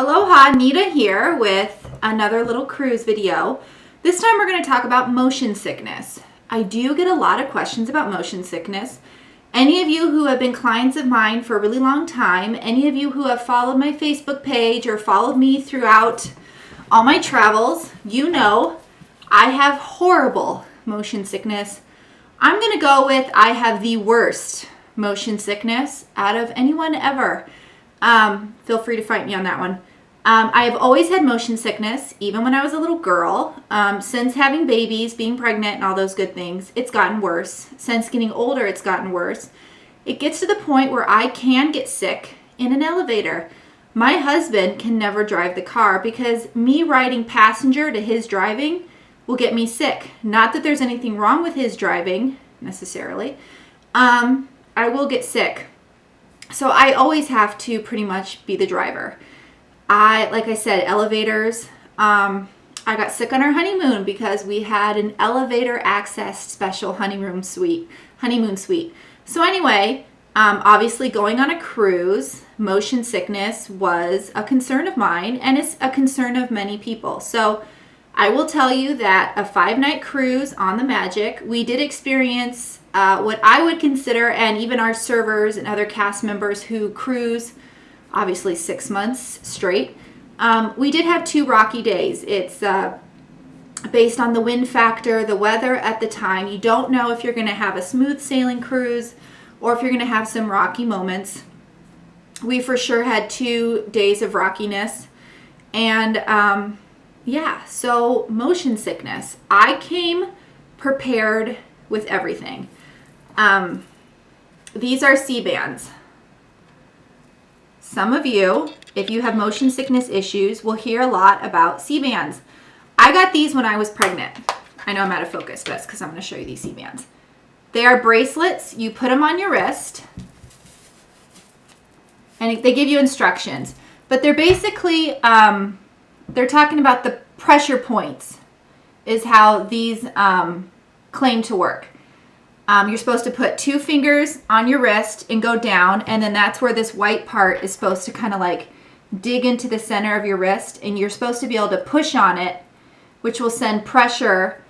Aloha, Nina here with another little cruise video. This time we're going to talk about motion sickness. I do get a lot of questions about motion sickness. Any of you who have been clients of mine for a really long time, any of you who have followed my Facebook page or followed me throughout all my travels, you know I have horrible motion sickness. I'm going to go with I have the worst motion sickness out of anyone ever. Feel free to fight me on that one. I have always had motion sickness, even when I was a little girl. Since having babies, being pregnant, and all those good things, it's gotten worse. Since getting older, it's gotten worse. It gets to the point where I can get sick in an elevator. My husband can never drive the car because me riding passenger to his driving will get me sick. Not that there's anything wrong with his driving, necessarily. I will get sick. So I always have to pretty much be the driver. Like I said, elevators. I got sick on our honeymoon because we had an elevator access special honeymoon suite. So anyway, obviously going on a cruise, motion sickness was a concern of mine, and it's a concern of many people. So I will tell you that a 5-night cruise on the Magic, we did experience what I would consider, and even our servers and other cast members who cruise obviously 6 months straight. We did have 2 rocky days. It's based on the wind factor, the weather at the time. You don't know if you're going to have a smooth sailing cruise or if you're going to have some rocky moments. We for sure had 2 days of rockiness. And yeah, so motion sickness. I came prepared with everything. These are C-bands. Some of you, if you have motion sickness issues, will hear a lot about C-bands. I got these when I was pregnant. I know I'm out of focus, but it's because I'm going to show you these C-bands. They are bracelets. You put them on your wrist, and they give you instructions. But they're basically, they're talking about the pressure points is how these claim to work. You're supposed to put 2 fingers on your wrist and go down, and then that's where this white part is supposed to kind of like dig into the center of your wrist, and you're supposed to be able to push on it, which will send pressure,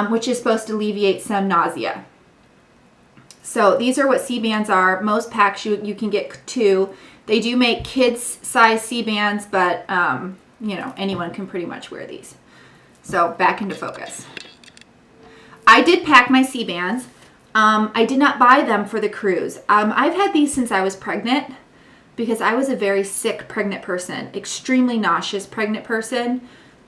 which is supposed to alleviate some nausea. So these are what C-bands are. Most packs you can get 2. They do make kids size C-bands, but you know, anyone can pretty much wear these. So back into focus. I did pack my C-bands. I did not buy them for the cruise. I've had these since I was pregnant because I was a very sick pregnant person, extremely nauseous pregnant person,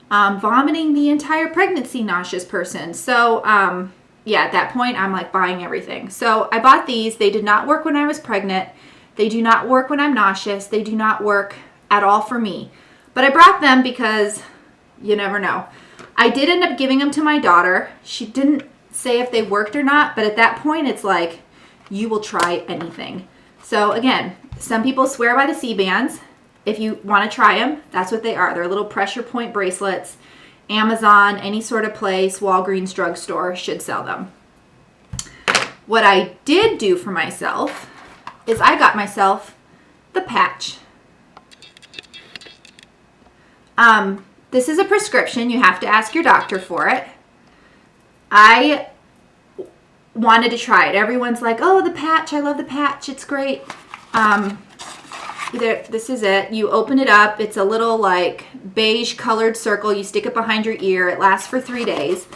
vomiting the entire pregnancy nauseous person. So yeah, at that point, I'm like buying everything. So I bought these. They did not work when I was pregnant. They do not work when I'm nauseous. They do not work at all for me. But I brought them because you never know. I did end up giving them to my daughter. She didn't say if they worked or not, but at that point it's like you will try anything. So again, some people swear by the C-bands. If you want to try them, that's what they are. They're little pressure point bracelets. Amazon, any sort of place, Walgreens drugstore should sell them. What I did do for myself is I got myself the patch. This is a prescription. You have to ask your doctor for it. I wanted to try it. Everyone's like, oh, the patch. I love the patch. It's great. This is it. You open it up. It's a little like beige colored circle. You stick it behind your ear. It lasts for 3 days.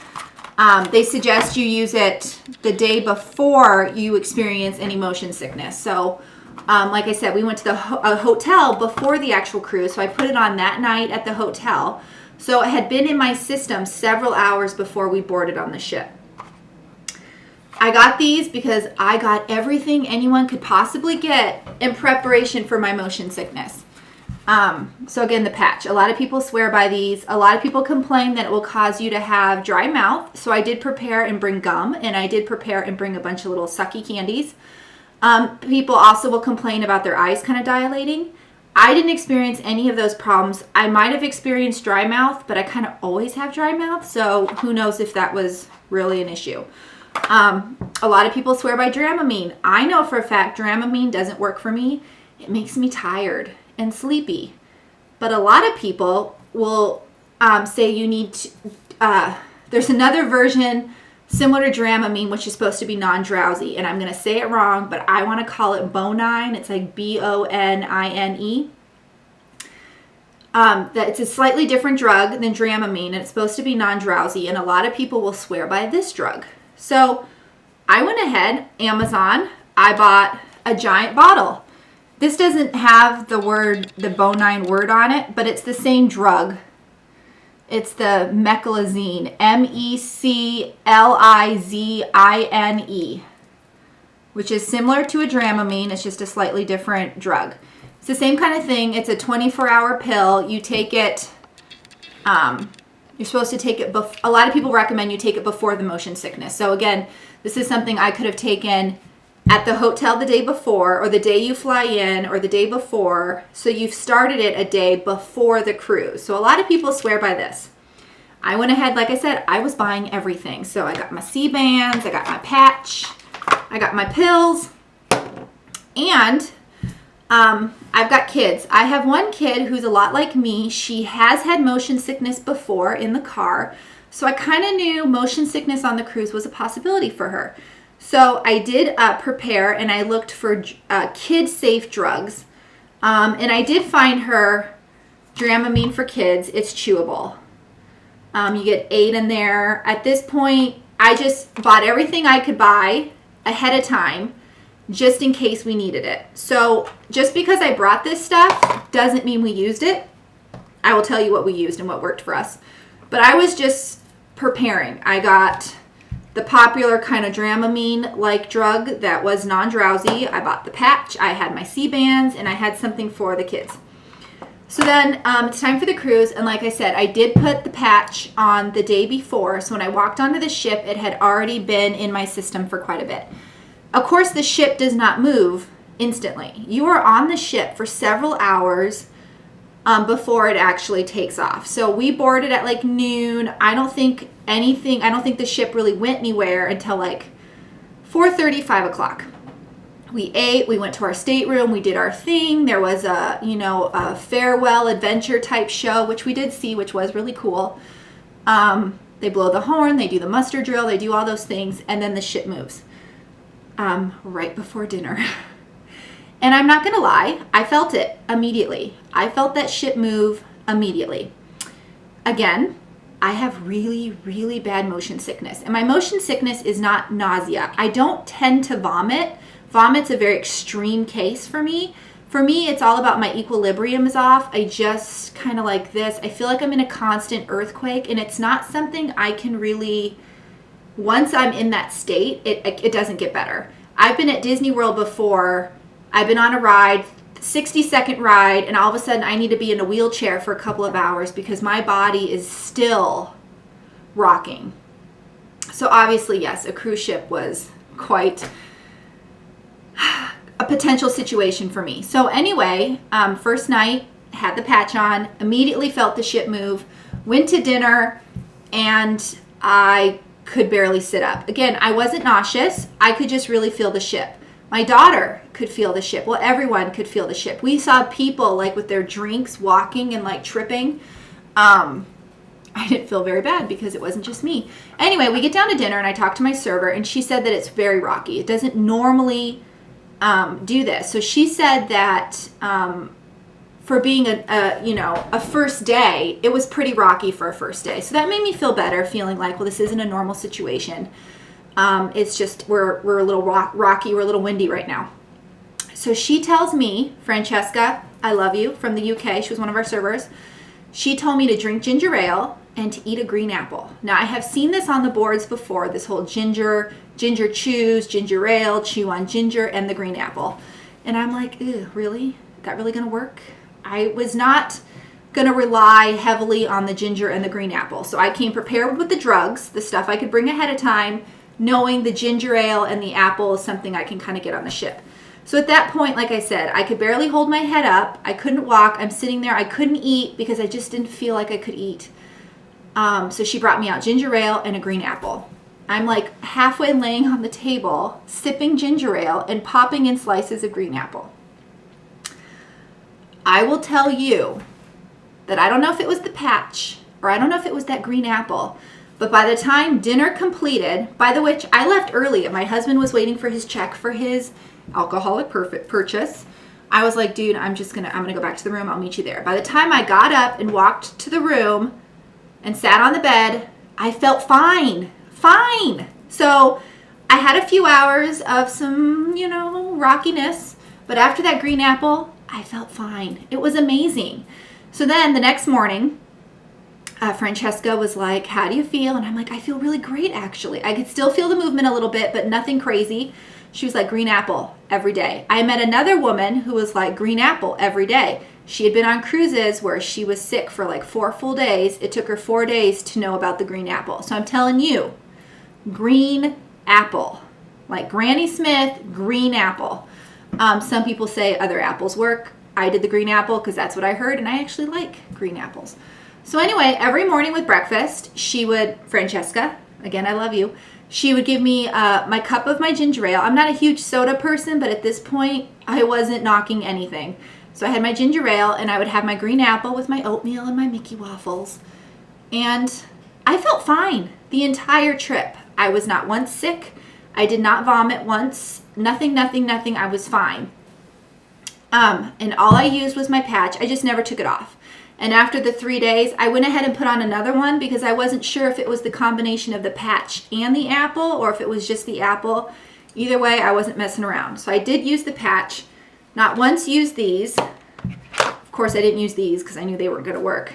They suggest you use it the day before you experience any motion sickness. So like I said, we went to a hotel before the actual cruise. So I put it on that night at the hotel. So it had been in my system several hours before we boarded on the ship. I got these because I got everything anyone could possibly get in preparation for my motion sickness. So again, the patch. A lot of people swear by these. A lot of people complain that it will cause you to have dry mouth. So I did prepare and bring gum, and I did prepare and bring a bunch of little sucky candies. People also will complain about their eyes kind of dilating. I didn't experience any of those problems. I might have experienced dry mouth, but I kind of always have dry mouth, so who knows if that was really an issue. A lot of people swear by Dramamine. I know for a fact Dramamine doesn't work for me. It makes me tired and sleepy. but a lot of people will say you need to, there's another version similar to Dramamine, which is supposed to be non-drowsy, and I'm going to say it wrong, but I want to call it Bonine. It's like Bonine. That it's a slightly different drug than Dramamine, and it's supposed to be non-drowsy, and a lot of people will swear by this drug. So I went ahead, Amazon, I bought a giant bottle. This doesn't have the Bonine word on it, but it's the same drug. It's the meclizine, Meclizine, which is similar to a Dramamine. It's just a slightly different drug. It's the same kind of thing. It's a 24-hour pill. You take it, you're supposed to take it, a lot of people recommend you take it before the motion sickness. So again, this is something I could have taken at the hotel the day before, or the day you fly in, or the day before. So you've started it a day before the cruise. So a lot of people swear by this. I went ahead, like I said, I was buying everything. So I got my C-bands, I got my patch, I got my pills, and I've got kids. I have one kid who's a lot like me. She has had motion sickness before in the car. So I kind of knew motion sickness on the cruise was a possibility for her. So I did prepare, and I looked for kid-safe drugs. And I did find her Dramamine for kids. It's chewable. You get 8 in there. At this point, I just bought everything I could buy ahead of time, just in case we needed it. So just because I brought this stuff doesn't mean we used it. I will tell you what we used and what worked for us. But I was just preparing. I got the popular kind of Dramamine-like drug that was non-drowsy. I bought the patch, I had my C-bands, and I had something for the kids. So then it's time for the cruise, and like I said, I did put the patch on the day before, so when I walked onto the ship, it had already been in my system for quite a bit. Of course, the ship does not move instantly. You are on the ship for several hours before it actually takes off. So we boarded at like noon. I don't think the ship really went anywhere until like 4:30, 5 o'clock. We ate, we went to our stateroom, we did our thing. There was a farewell adventure type show, which we did see, which was really cool. They blow the horn, they do the muster drill, they do all those things, and then the ship moves right before dinner. And I'm not gonna lie, I felt it immediately. I felt that ship move immediately. Again, I have really, really bad motion sickness. And my motion sickness is not nausea. I don't tend to vomit. Vomit's a very extreme case for me. For me, it's all about my equilibrium is off. I just kind of like this. I feel like I'm in a constant earthquake, and it's not something I can really, once I'm in that state, it doesn't get better. I've been at Disney World before. I've been on a ride, 60-second ride, and all of a sudden I need to be in a wheelchair for a couple of hours because my body is still rocking. So obviously, yes, a cruise ship was quite a potential situation for me. So anyway, first night, had the patch on, immediately felt the ship move, went to dinner, and I could barely sit up. Again, I wasn't nauseous. I could just really feel the ship. My daughter could feel the ship. Well, everyone could feel the ship. We saw people like with their drinks walking and like tripping. I didn't feel very bad because it wasn't just me. Anyway, we get down to dinner and I talked to my server and she said that it's very rocky. It doesn't normally do this. So she said that for being a first day, it was pretty rocky for a first day. So that made me feel better, feeling like, well, this isn't a normal situation. It's just we're a little rocky, we're a little windy right now. So she tells me, Francesca, I love you, from the UK, she was one of our servers. She told me to drink ginger ale and to eat a green apple. Now, I have seen this on the boards before, this whole ginger chews, ginger ale, chew on ginger, and the green apple. And I'm like, ew, really? Is that really gonna work? I was not gonna rely heavily on the ginger and the green apple. So I came prepared with the drugs, the stuff I could bring ahead of time, knowing the ginger ale and the apple is something I can kind of get on the ship. So at that point, like I said, I could barely hold my head up. I couldn't walk. I'm sitting there. I couldn't eat because I just didn't feel like I could eat. So she brought me out ginger ale and a green apple. I'm like halfway laying on the table, sipping ginger ale and popping in slices of green apple. I will tell you, that I don't know if it was the patch or I don't know if it was that green apple, but by the time dinner completed, by the which I left early and my husband was waiting for his check for his alcoholic purchase, I was like, dude, I'm gonna go back to the room. I'll meet you there. By the time I got up and walked to the room and sat on the bed, I felt fine. So I had a few hours of some, rockiness, but after that green apple, I felt fine. It was amazing. So then the next morning, Francesca was like, how do you feel? And I'm like, I feel really great, actually. I could still feel the movement a little bit, but nothing crazy. She was like, green apple every day. I met another woman who was like, green apple every day. She had been on cruises where she was sick for like 4 full days. It took her 4 days to know about the green apple. So I'm telling you, green apple, like Granny Smith, green apple. Some people say other apples work. I did the green apple because that's what I heard, and I actually like green apples. So anyway, every morning with breakfast, Francesca, again, I love you, she would give me my cup of my ginger ale. I'm not a huge soda person, but at this point, I wasn't knocking anything. So I had my ginger ale, and I would have my green apple with my oatmeal and my Mickey waffles. And I felt fine the entire trip. I was not once sick. I did not vomit once. Nothing. I was fine. And all I used was my patch. I just never took it off. And after the 3 days, I went ahead and put on another one because I wasn't sure if it was the combination of the patch and the apple or if it was just the apple. Either way, I wasn't messing around. So I did use the patch. Not once used these. Of course, I didn't use these because I knew they weren't going to work.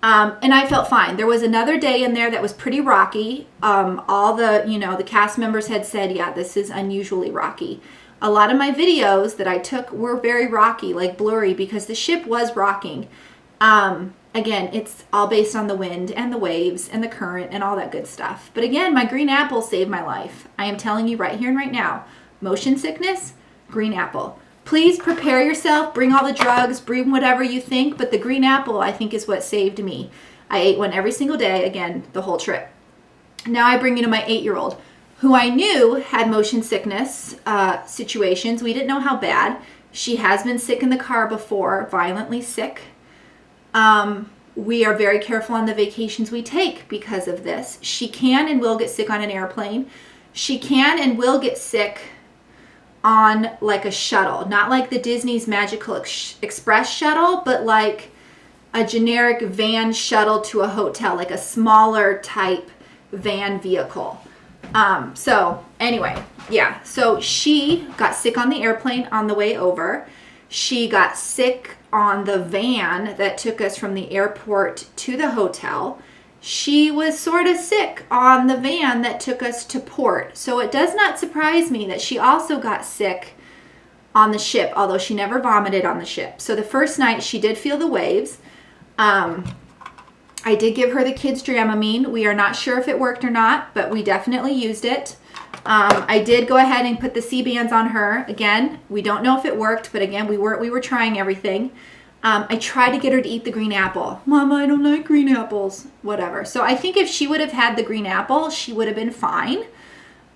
And I felt fine. There was another day in there that was pretty rocky. All the cast members had said, yeah, this is unusually rocky. A lot of my videos that I took were very rocky, like blurry, because the ship was rocking. Again, it's all based on the wind and the waves and the current and all that good stuff. But again, my green apple saved my life. I am telling you right here and right now, motion sickness, green apple. Please prepare yourself, bring all the drugs, bring whatever you think, but the green apple, I think, is what saved me. I ate one every single day, again, the whole trip. Now I bring you to my 8-year-old, who I knew had motion sickness situations. We didn't know how bad. She has been sick in the car before, violently sick. We are very careful on the vacations we take because of this. She can and will get sick on an airplane. She can and will get sick on like a shuttle, not like the Disney's Magical Express shuttle, but like a generic van shuttle to a hotel, like a smaller type van vehicle. So anyway, yeah, so she got sick on the airplane on the way over. She got sick on the van that took us from the airport to the hotel. She was sort of sick on the van that took us to port. So it does not surprise me that she also got sick on the ship, although she never vomited on the ship. So the first night she did feel the waves. I did give her the kids' Dramamine. We are not sure if it worked or not, but we definitely used it. I did go ahead and put the C-bands on her. Again, we don't know if it worked, but again, we were trying everything. I tried to get her to eat the green apple. Mama, I don't like green apples. Whatever. So I think if she would have had the green apple, she would have been fine.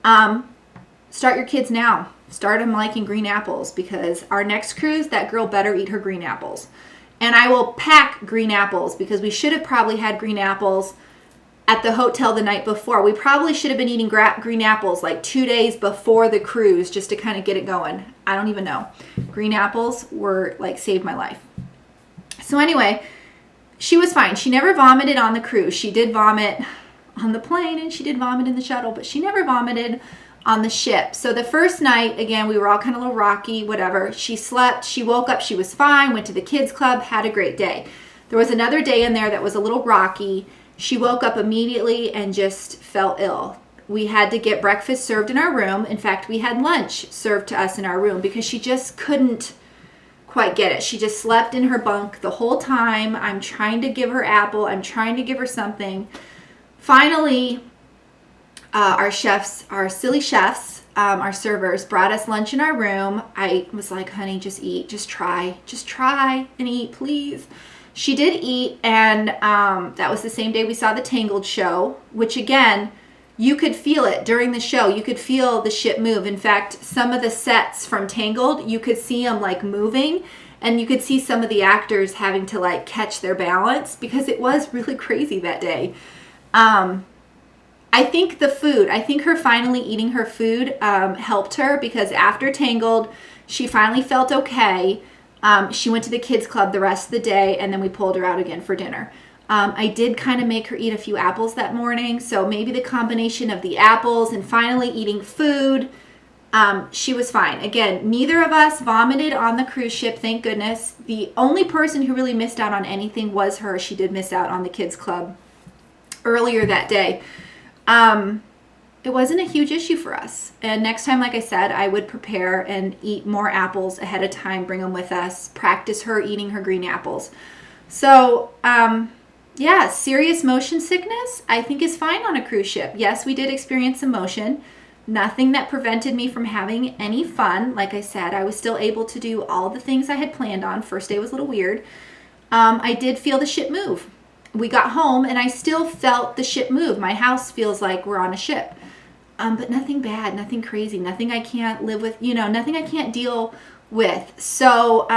Start your kids now. Start them liking green apples because our next cruise, that girl better eat her green apples. And I will pack green apples because we should have probably had green apples at the hotel the night before. We probably should have been eating green apples like 2 days before the cruise just to kind of get it going. I don't even know. Green apples were like saved my life. So anyway, she was fine. She never vomited on the cruise. She did vomit on the plane and she did vomit in the shuttle, but she never vomited on the ship. So the first night, again, we were all kind of a little rocky, whatever. She slept, she woke up, she was fine, went to the kids club, had a great day. There was another day in there that was a little rocky. She woke up immediately and just felt ill. We had to get breakfast served in our room. In fact, we had lunch served to us in our room because she just couldn't quite get it. She just slept in her bunk the whole time. I'm trying to give her apple. I'm trying to give her something. Finally, our chefs, our silly chefs, our servers brought us lunch in our room. I was like, honey, just eat, just try and eat, please. She did eat, and that was the same day we saw the Tangled show, which again, you could feel it during the show. You could feel the ship move. In fact, some of the sets from Tangled, you could see them like moving, And you could see some of the actors having to like catch their balance because it was really crazy that day. I think her finally eating her food helped her, because after Tangled, she finally felt okay. She went to the kids club the rest of the day, and then we pulled her out again for dinner. I did kind of make her eat a few apples that morning, so maybe the combination of the apples and finally eating food, she was fine. Again, neither of us vomited on the cruise ship, thank goodness. The only person who really missed out on anything was her. She did miss out on the kids club earlier that day. It wasn't a huge issue for us. And next time, like I said, I would prepare and eat more apples ahead of time, bring them with us, practice her eating her green apples. So, yeah, serious motion sickness, I think, is fine on a cruise ship. Yes, we did experience some motion. Nothing that prevented me from having any fun. Like I said, I was still able to do all the things I had planned on. First day was a little weird. I did feel the ship move. We got home and I still felt the ship move. My house feels like we're on a ship. But nothing bad, nothing crazy, nothing I can't live with, nothing I can't deal with. So,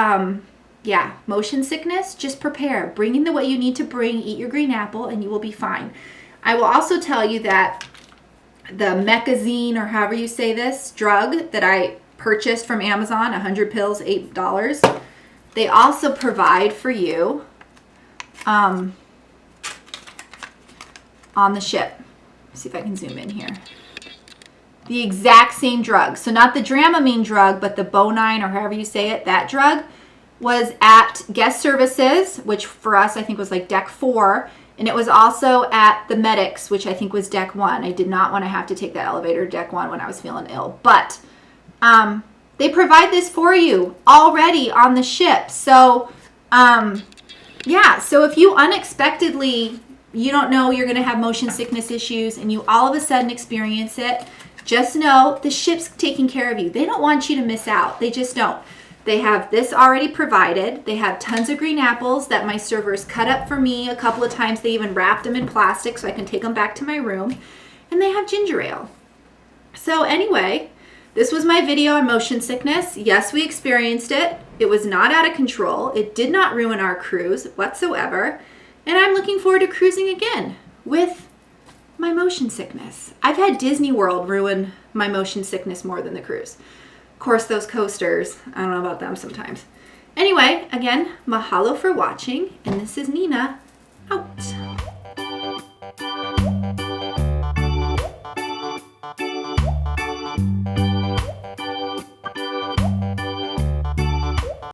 yeah, motion sickness, just prepare. Bring in what you need to bring, eat your green apple, and you will be fine. I will also tell you that the Mecazine, or however you say this, drug that I purchased from Amazon, 100 pills, $8, they also provide for you on the ship. Let's see if I can zoom in here. The exact same drug. So not the Dramamine drug, but the Bonine, or however you say it, that drug was at guest services, which for us I think was like deck 4, and it was also at the medics, which I think was deck 1. I did not want to have to take that elevator deck 1 when I was feeling ill, but they provide this for you already on the ship. So yeah, so if you unexpectedly, you don't know you're going to have motion sickness issues and you all of a sudden experience it, just know the ship's taking care of you. They don't want you to miss out. They just don't. They have this already provided. They have tons of green apples that my servers cut up for me a couple of times. They even wrapped them in plastic so I can take them back to my room. And they have ginger ale. So anyway, this was my video on motion sickness. Yes, we experienced it. It was not out of control. It did not ruin our cruise whatsoever. And I'm looking forward to cruising again with my motion sickness. I've had Disney World ruin my motion sickness more than the cruise. Of course, those coasters, I don't know about them sometimes. Anyway, again, mahalo for watching, and this is Nina, out.